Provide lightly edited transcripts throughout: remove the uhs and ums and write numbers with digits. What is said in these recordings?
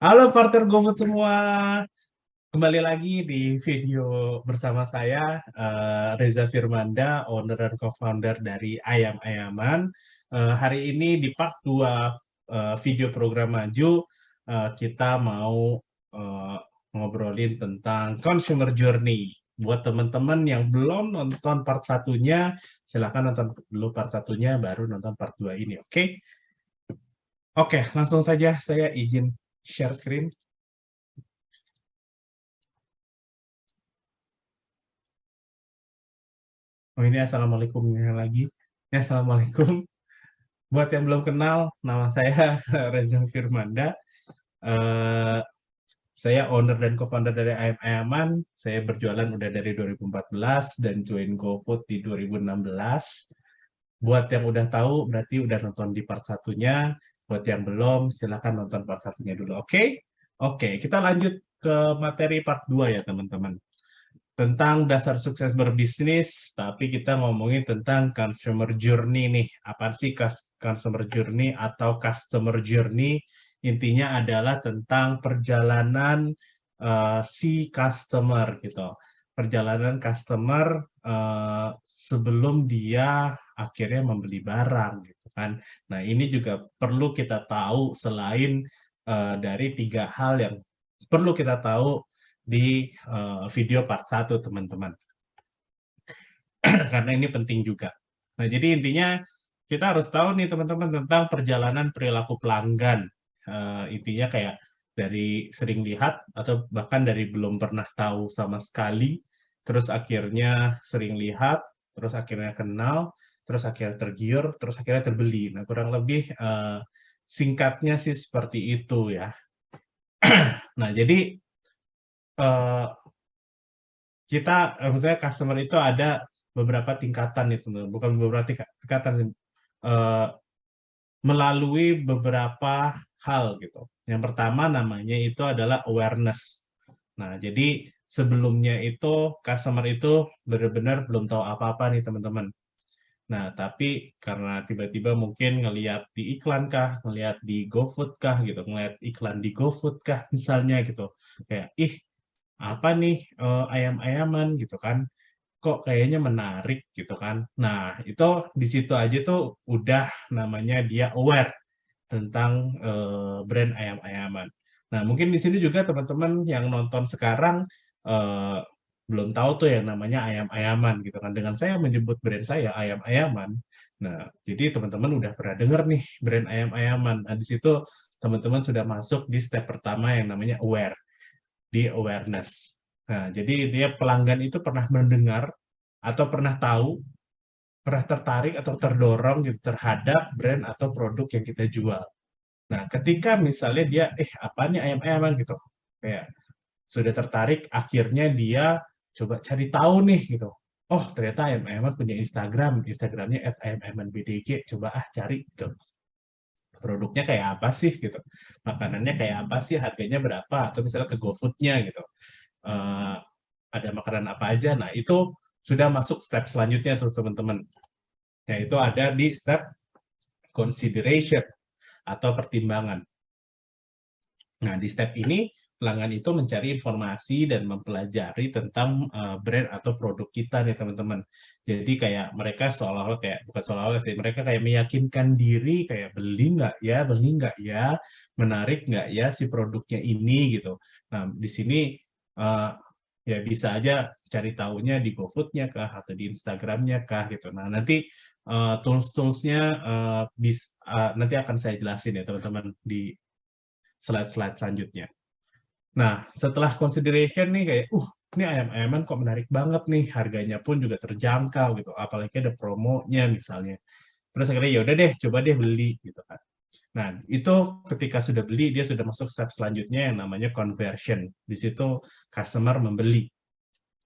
Halo partner GoFood semua, kembali lagi di video bersama saya Reza Firmanda, owner dan co-founder dari Ayam Ayaman. Hari ini di part 2 video program maju, kita mau eh, ngobrolin tentang consumer journey. Buat teman-teman yang belum nonton part satunya, silahkan nonton dulu part satunya, baru nonton part 2 ini, oke? Oke, langsung saja saya izin share screen. Oh ini assalamualaikumnya lagi. Ya, assalamualaikum. Buat yang belum kenal, nama saya Reza Firmanda. Eh, saya owner dan co-founder dari Ayam Ayaman. Saya berjualan udah dari 2014 dan join GoFood di 2016. Buat yang udah tahu, berarti udah nonton di part satunya. Buat yang belum, silahkan nonton part satunya dulu. Oke? Oke, kita lanjut ke materi part 2 ya teman-teman. Tentang dasar sukses berbisnis, tapi kita ngomongin tentang consumer journey nih. Apa sih consumer journey atau customer journey? Intinya adalah tentang perjalanan si customer gitu. Perjalanan customer sebelum dia akhirnya membeli barang gitu kan. Nah, ini juga perlu kita tahu selain dari 3 hal yang perlu kita tahu di video part 1 teman-teman. Karena ini penting juga. Nah, jadi intinya kita harus tahu nih teman-teman tentang perjalanan perilaku pelanggan. Intinya kayak dari sering lihat atau bahkan dari belum pernah tahu sama sekali, terus akhirnya sering lihat, terus akhirnya kenal, terus akhirnya tergiur, terus akhirnya terbeli. Nah, kurang lebih singkatnya sih seperti itu ya. Nah, jadi eh, kita maksudnya customer itu ada beberapa tingkatan itu, bukan beberapa tingkatan, melalui beberapa hal gitu. Yang pertama namanya itu adalah awareness. Nah, jadi sebelumnya itu customer itu benar-benar belum tahu apa-apa nih teman-teman. Nah, tapi karena tiba-tiba mungkin ngelihat di iklan kah, ngelihat di GoFood kah gitu, ngelihat iklan di GoFood kah misalnya gitu. Kayak, ih apa nih ayam-ayaman gitu kan, kok kayaknya menarik gitu kan. Nah, itu di situ aja tuh udah namanya dia aware tentang brand ayam-ayaman. Nah, mungkin di sini juga teman-teman yang nonton sekarang eh, belum tahu tuh yang namanya ayam-ayaman gitu kan. Dengan saya menyebut brand saya ayam-ayaman. Nah, jadi teman-teman udah pernah dengar nih brand ayam-ayaman. Nah, di situ teman-teman sudah masuk di step pertama yang namanya aware, di awareness. Nah, jadi dia pelanggan itu pernah mendengar atau pernah tahu, pernah tertarik atau terdorong gitu terhadap brand atau produk yang kita jual. Nah, ketika misalnya dia, apa nih ayam-ayaman gitu, kayak sudah tertarik, akhirnya dia coba cari tahu nih gitu. Oh, ternyata ayam-ayaman punya Instagram, Instagramnya @ayamaymanbdg, coba cari gitu. Produknya kayak apa sih gitu, makanannya kayak apa sih, harganya berapa, atau misalnya ke GoFood-nya gitu. Eh, ada makanan apa aja. Nah, itu sudah masuk step selanjutnya tuh teman-teman. Yaitu ada di step consideration atau pertimbangan. Nah, di step ini pelanggan itu mencari informasi dan mempelajari tentang brand atau produk kita nih teman-teman. Jadi kayak mereka seolah-olah kayak bukan seolah-olah sih, mereka kayak meyakinkan diri kayak beli nggak ya, menarik nggak ya si produknya ini gitu. Nah, di sini uh, ya bisa aja cari tahunya di GoFood-nya kah atau di Instagram-nya kah gitu. Nah, nanti tools-toolsnya nanti akan saya jelasin ya teman-teman di slide-slide selanjutnya. Nah, setelah consideration nih kayak, ini ayam-ayaman kok menarik banget nih, harganya pun juga terjangkau gitu, apalagi ada promonya misalnya. Terus akhirnya ya udah deh, coba deh beli gitu kan. Nah, itu ketika sudah beli, dia sudah masuk step selanjutnya yang namanya conversion. Di situ customer membeli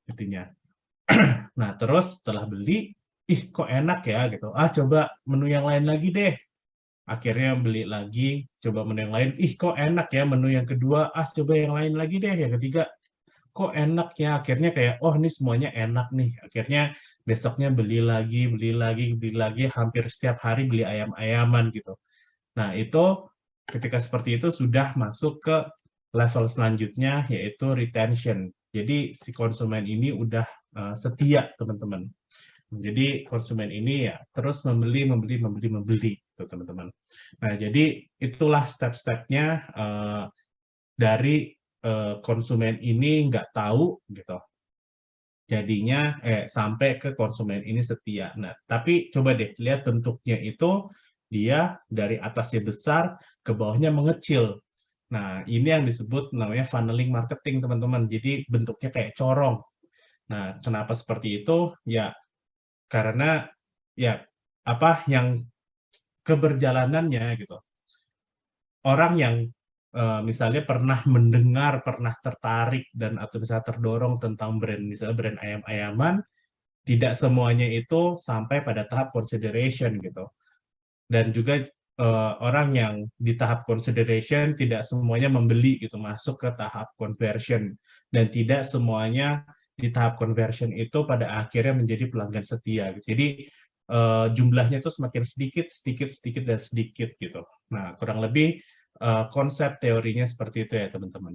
intinya. Nah, terus setelah beli, ih kok enak ya gitu. Ah, coba menu yang lain lagi deh. Akhirnya beli lagi, coba menu yang lain. Ih, kok enak ya menu yang kedua. Ah, coba yang lain lagi deh. Yang ketiga, kok enak ya. Akhirnya kayak, oh ini semuanya enak nih. Akhirnya besoknya beli lagi, beli lagi, beli lagi. Hampir setiap hari beli ayam-ayaman gitu. Nah, itu ketika seperti itu sudah masuk ke level selanjutnya yaitu retention. Jadi si konsumen ini udah setia, teman-teman. Jadi konsumen ini ya terus membeli, gitu, teman-teman. Nah, jadi itulah step-stepnya dari konsumen ini nggak tahu gitu. Jadinya sampai ke konsumen ini setia. Nah, tapi coba deh lihat bentuknya itu dia dari atasnya besar ke bawahnya mengecil. Nah, ini yang disebut namanya funneling marketing, teman-teman. Jadi bentuknya kayak corong. Nah, kenapa seperti itu? Ya, karena ya apa yang keberjalanannya gitu. Orang yang misalnya pernah mendengar, pernah tertarik dan atau bisa terdorong tentang brand, misalnya brand ayam-ayaman, tidak semuanya itu sampai pada tahap consideration gitu. Dan juga orang yang di tahap consideration tidak semuanya membeli gitu, masuk ke tahap conversion, dan tidak semuanya di tahap conversion itu pada akhirnya menjadi pelanggan setia gitu. Jadi jumlahnya itu semakin sedikit, sedikit, sedikit, dan sedikit gitu. Nah, kurang lebih konsep teorinya seperti itu ya, teman-teman.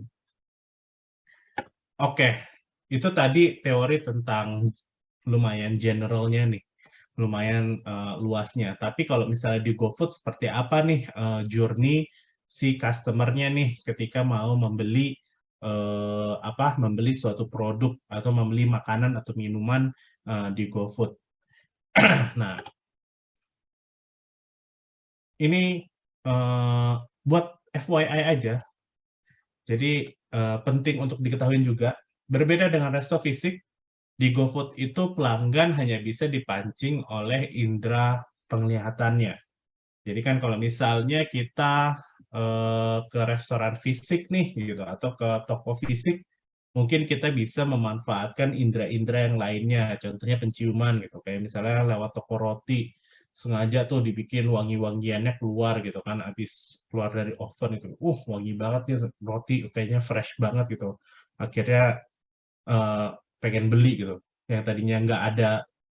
Oke, itu tadi teori tentang lumayan generalnya nih, lumayan luasnya. Tapi kalau misalnya di GoFood seperti apa nih journey si customer-nya nih ketika mau membeli membeli suatu produk atau membeli makanan atau minuman di GoFood. Nah, ini buat FYI aja. Jadi penting untuk diketahui juga, berbeda dengan resto fisik, di GoFood itu pelanggan hanya bisa dipancing oleh indera penglihatannya. Jadi kan kalau misalnya kita ke restoran fisik nih gitu atau ke toko fisik, mungkin kita bisa memanfaatkan indera-indera yang lainnya, contohnya penciuman gitu, kayak misalnya lewat toko roti, sengaja tuh dibikin wangi-wangiannya keluar gitu kan, habis keluar dari oven itu, wangi banget nih roti, kayaknya fresh banget gitu. Akhirnya pengen beli gitu. Yang tadinya nggak ada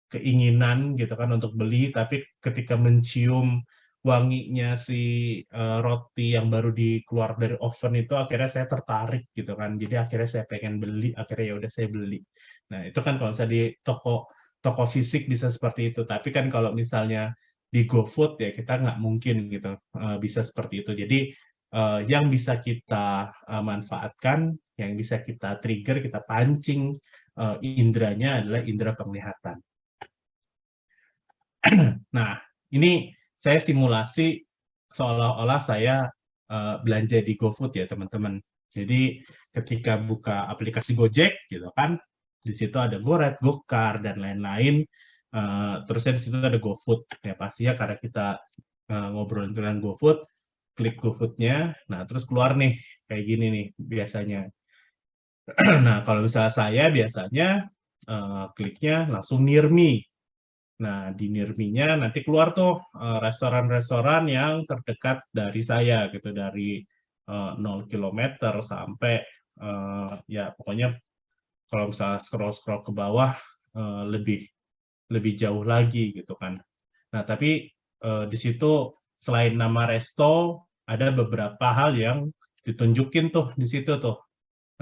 keinginan gitu kan untuk beli, tapi ketika mencium wanginya si roti yang baru dikeluar dari oven itu akhirnya saya tertarik gitu kan. Jadi akhirnya saya pengen beli, akhirnya ya udah saya beli. Nah, itu kan kalau misalnya di toko toko fisik bisa seperti itu. Tapi kan kalau misalnya di GoFood ya kita nggak mungkin gitu bisa seperti itu. Jadi yang bisa kita manfaatkan, yang bisa kita trigger, kita pancing inderanya adalah indera penglihatan. Nah, ini saya simulasi seolah-olah saya belanja di GoFood ya, teman-teman. Jadi ketika buka aplikasi Gojek gitu kan, di situ ada GoRed, GoCar dan lain-lain. Terusnya di situ ada GoFood. Ya pastinya karena kita ngobrol dengan GoFood, klik GoFood-nya, nah terus keluar nih kayak gini nih biasanya. Nah, kalau misalnya saya biasanya kliknya langsung near me. Nah, di near me-nya nanti keluar tuh restoran-restoran yang terdekat dari saya gitu, dari 0 km sampai ya pokoknya kalau misalnya scroll-scroll ke bawah lebih lebih jauh lagi gitu kan. Nah, tapi di situ selain nama resto ada beberapa hal yang ditunjukin tuh di situ tuh.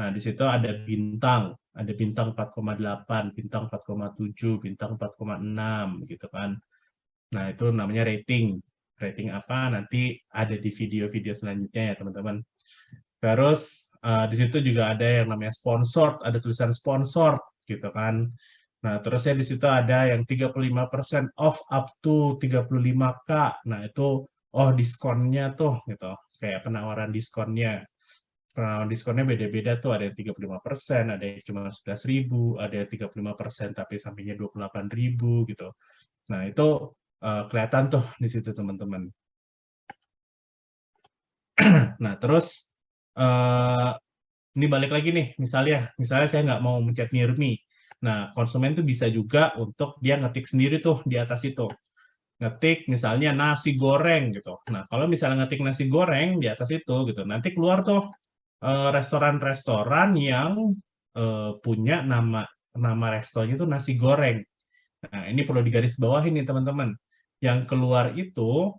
Nah, di situ ada bintang 4,8, bintang 4,7, bintang 4,6 gitu kan. Nah, itu namanya rating. Rating apa nanti ada di video-video selanjutnya ya, teman-teman. Terus di situ juga ada yang namanya sponsor, ada tulisan sponsor gitu kan. Nah, terusnya di situ ada yang 35% off up to 35K. Nah, itu diskonnya tuh gitu. Kayak penawaran diskonnya. Penawaran diskonnya beda-beda tuh, ada yang 35%, ada yang cuma 11.000, ada yang 35% tapi sampainya 28.000 gitu. Nah, itu kelihatan tuh di situ, teman-teman. Nah, terus ini balik lagi nih, misalnya saya nggak mau mencet near me. Nah, konsumen tuh bisa juga untuk dia ngetik sendiri tuh di atas itu. Ngetik misalnya nasi goreng gitu. Nah, kalau misalnya ngetik nasi goreng di atas itu gitu, nanti keluar tuh restoran-restoran yang punya nama restonya itu nasi goreng. Nah, ini perlu digarisbawahi nih teman-teman. Yang keluar itu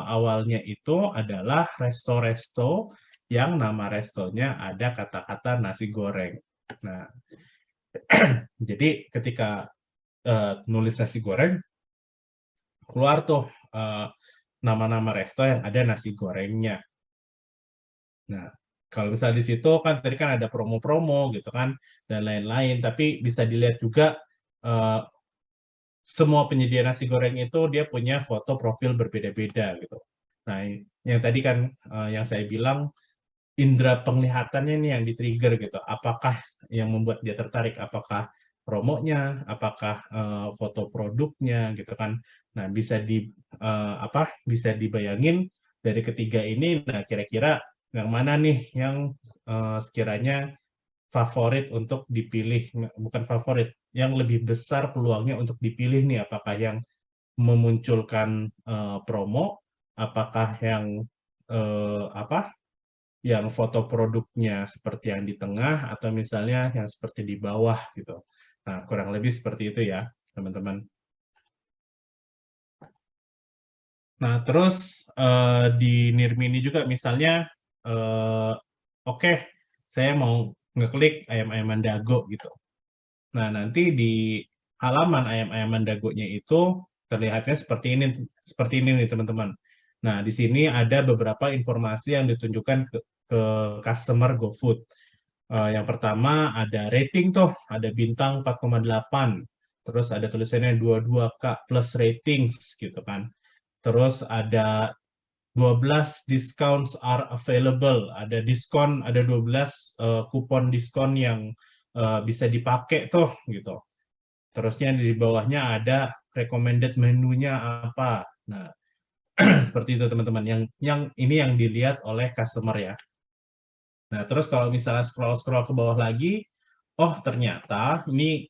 awalnya itu adalah resto-resto yang nama restonya ada kata-kata nasi goreng. Nah, jadi ketika nulis nasi goreng, keluar tuh nama-nama resto yang ada nasi gorengnya. Nah, kalau misalnya di situ kan tadi kan ada promo-promo gitu kan dan lain-lain, tapi bisa dilihat juga semua penyedia nasi goreng itu dia punya foto profil berbeda-beda gitu. Nah, yang tadi kan yang saya bilang indera penglihatannya nih yang di-trigger gitu. Apakah yang membuat dia tertarik? Apakah promonya? Apakah foto produknya gitu kan? Nah, bisa dibayangin dari ketiga ini. Nah, kira-kira yang mana nih yang sekiranya favorit untuk dipilih? Bukan favorit, yang lebih besar peluangnya untuk dipilih nih. Apakah yang memunculkan promo? Apakah yang yang foto produknya seperti yang di tengah atau misalnya yang seperti di bawah gitu. Nah, kurang lebih seperti itu ya, teman-teman. Nah, terus di Nirmini juga misalnya, oke, saya mau ngeklik ayam-ayaman dago gitu. Nah, nanti di halaman ayam-ayaman dagonya itu terlihatnya seperti ini nih teman-teman. Nah, di sini ada beberapa informasi yang ditunjukkan ke customer GoFood. Yang pertama ada rating tuh, ada bintang 4,8. Terus ada tulisannya 22K plus ratings gitu kan. Terus ada 12 discounts are available. Ada diskon, ada 12 kupon diskon yang bisa dipakai tuh gitu. Terusnya di bawahnya ada recommended menunya apa. Nah, seperti itu teman-teman. Yang ini yang dilihat oleh customer ya. Nah, terus kalau misalnya scroll-scroll ke bawah lagi, oh ternyata ini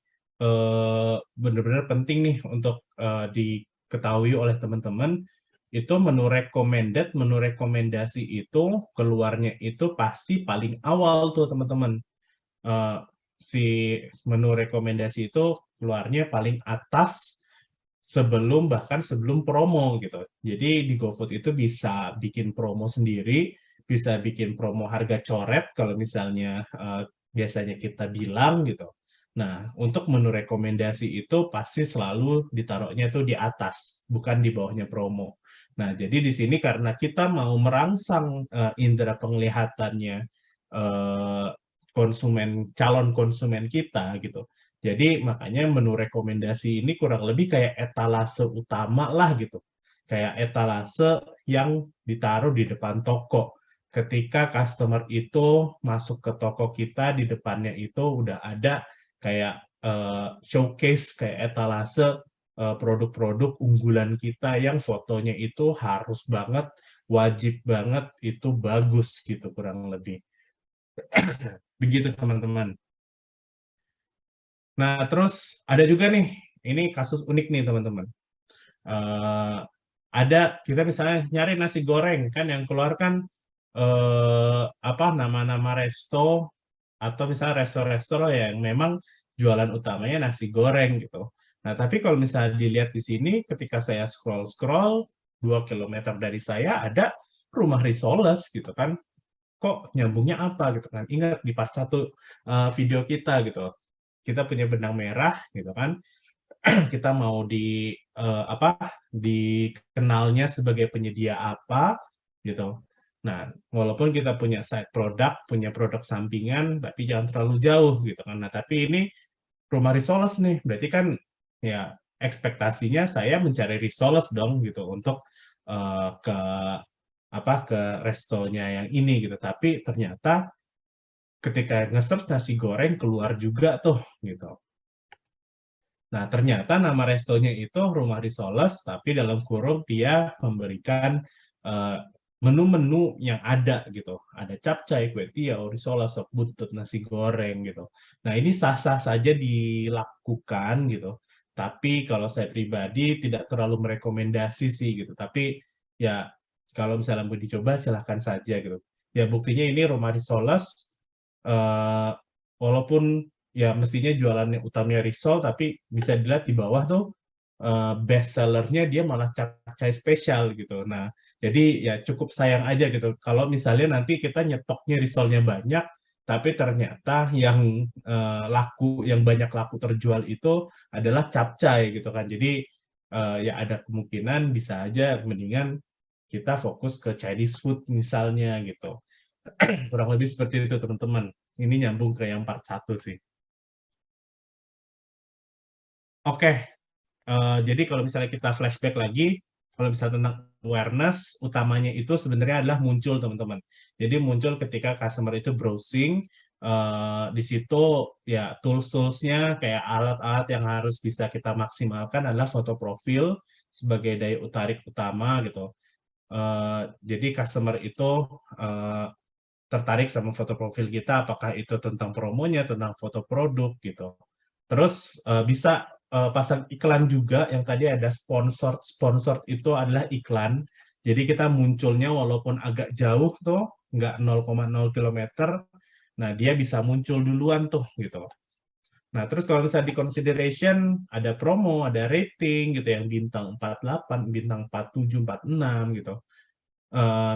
benar-benar penting nih untuk diketahui oleh teman-teman, itu menu rekomendasi itu keluarnya itu pasti paling awal tuh teman-teman. Eh, si menu rekomendasi itu keluarnya paling atas bahkan sebelum promo gitu. Jadi di GoFood itu bisa bikin promo sendiri, bisa bikin promo harga coret kalau misalnya biasanya kita bilang gitu. Nah, untuk menu rekomendasi itu pasti selalu ditaruhnya tuh di atas, bukan di bawahnya promo. Nah, jadi di sini karena kita mau merangsang indera penglihatannya eh, calon konsumen kita gitu. Jadi makanya menu rekomendasi ini kurang lebih kayak etalase utama lah gitu. Kayak etalase yang ditaruh di depan toko. Ketika customer itu masuk ke toko kita, di depannya itu udah ada kayak showcase, kayak etalase produk-produk unggulan kita yang fotonya itu harus banget, wajib banget, itu bagus gitu kurang lebih. Begitu teman-teman. Nah, terus ada juga nih, ini kasus unik nih teman-teman. Eh, ada kita misalnya nyari nasi goreng kan yang keluar kan apa nama-nama resto atau misalnya resto-resto yang memang jualan utamanya nasi goreng gitu. Nah, tapi kalau misalnya dilihat di sini ketika saya scroll-scroll 2 kilometer dari saya ada rumah risoles gitu kan. Kok nyambungnya apa gitu kan. Ingat di part 1 video kita gitu kita punya benang merah gitu kan kita mau dikenalnya sebagai penyedia apa gitu. Nah, walaupun kita punya side product, punya produk sampingan, tapi jangan terlalu jauh gitu kan. Nah, tapi ini rumah risoles nih, berarti kan ya ekspektasinya saya mencari risoles dong gitu untuk ke ke restonya yang ini gitu. Tapi ternyata ketika nge-search nasi goreng keluar juga tuh gitu. Nah, ternyata nama restonya itu Rumah Risoles, tapi dalam kurung dia memberikan eh, menu-menu yang ada gitu. Ada capcay, kue tiaw, risoles, sop buntut, nasi goreng gitu. Nah, ini sah-sah saja dilakukan gitu. Tapi kalau saya pribadi tidak terlalu merekomendasi sih gitu. Tapi ya kalau misalnya mau dicoba silahkan saja gitu. Ya buktinya ini Rumah Risoles eh, walaupun ya mestinya jualannya utamanya risol tapi bisa dilihat di bawah tuh best sellernya dia malah capcay spesial gitu. Nah, jadi ya cukup sayang aja gitu. Kalau misalnya nanti kita nyetoknya risolnya banyak, tapi ternyata yang yang banyak laku terjual itu adalah capcay gitu kan. Jadi ya ada kemungkinan bisa aja mendingan kita fokus ke Chinese food misalnya gitu. Kurang lebih seperti itu teman-teman. Ini nyambung ke yang part 1 sih. Oke, jadi kalau misalnya kita flashback lagi, kalau misalnya tentang awareness, utamanya itu sebenarnya adalah muncul teman-teman. Jadi muncul ketika customer itu browsing, di situ ya tools-toolsnya kayak alat-alat yang harus bisa kita maksimalkan adalah foto profil sebagai daya tarik utama gitu. Jadi customer itu tertarik sama foto profil kita, apakah itu tentang promonya, tentang foto produk gitu. Terus bisa pasang iklan juga yang tadi ada sponsored. Sponsored itu adalah iklan. Jadi kita munculnya walaupun agak jauh tuh, nggak 0,0 kilometer, nah dia bisa muncul duluan tuh gitu. Nah, terus kalau misalnya di consideration ada promo, ada rating gitu yang bintang 48, bintang 47, 46 gitu.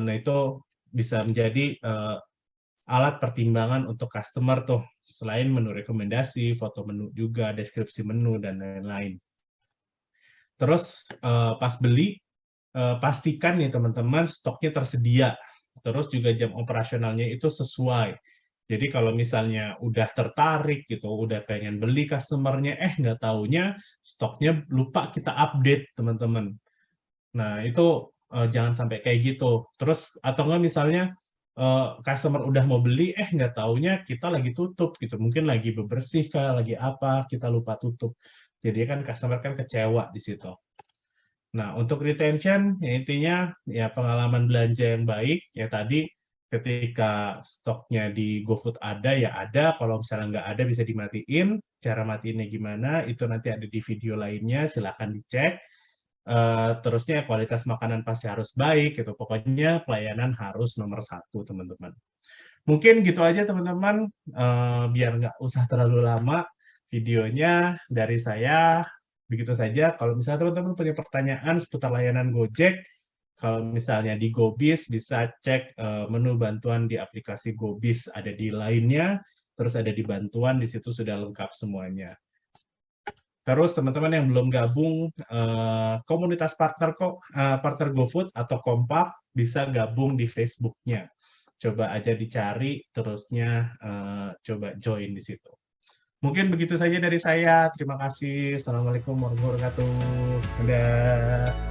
Nah, itu bisa menjadi alat pertimbangan untuk customer tuh, selain menu rekomendasi, foto menu juga, deskripsi menu, dan lain-lain. Terus pas beli, pastikan nih teman-teman stoknya tersedia, terus juga jam operasionalnya itu sesuai. Jadi kalau misalnya udah tertarik gitu, udah pengen beli customernya, nggak taunya stoknya lupa kita update teman-teman. Nah, itu jangan sampai kayak gitu. Terus atau enggak misalnya customer udah mau beli, nggak taunya kita lagi tutup gitu. Mungkin lagi bebersih kah, lagi apa, kita lupa tutup. Jadi kan customer kan kecewa di situ. Nah, untuk retention, ya intinya ya pengalaman belanja yang baik, ya tadi ketika stoknya di GoFood ada, ya ada. Kalau misalnya nggak ada, bisa dimatiin. Cara matiinnya gimana, itu nanti ada di video lainnya, silahkan dicek. Terusnya kualitas makanan pasti harus baik gitu. Pokoknya pelayanan harus nomor 1, teman-teman. Mungkin gitu aja teman-teman, biar nggak usah terlalu lama videonya dari saya. Begitu saja. Kalau misalnya teman-teman punya pertanyaan seputar layanan Gojek, kalau misalnya di GoBiz bisa cek menu bantuan di aplikasi GoBiz, ada di lainnya, terus ada di bantuan, di situ sudah lengkap semuanya. Terus teman-teman yang belum gabung komunitas partner GoFood atau Kompak bisa gabung di Facebook-nya. Coba aja dicari, terusnya coba join di situ. Mungkin begitu saja dari saya. Terima kasih. Assalamualaikum warahmatullahi wabarakatuh. Dadah.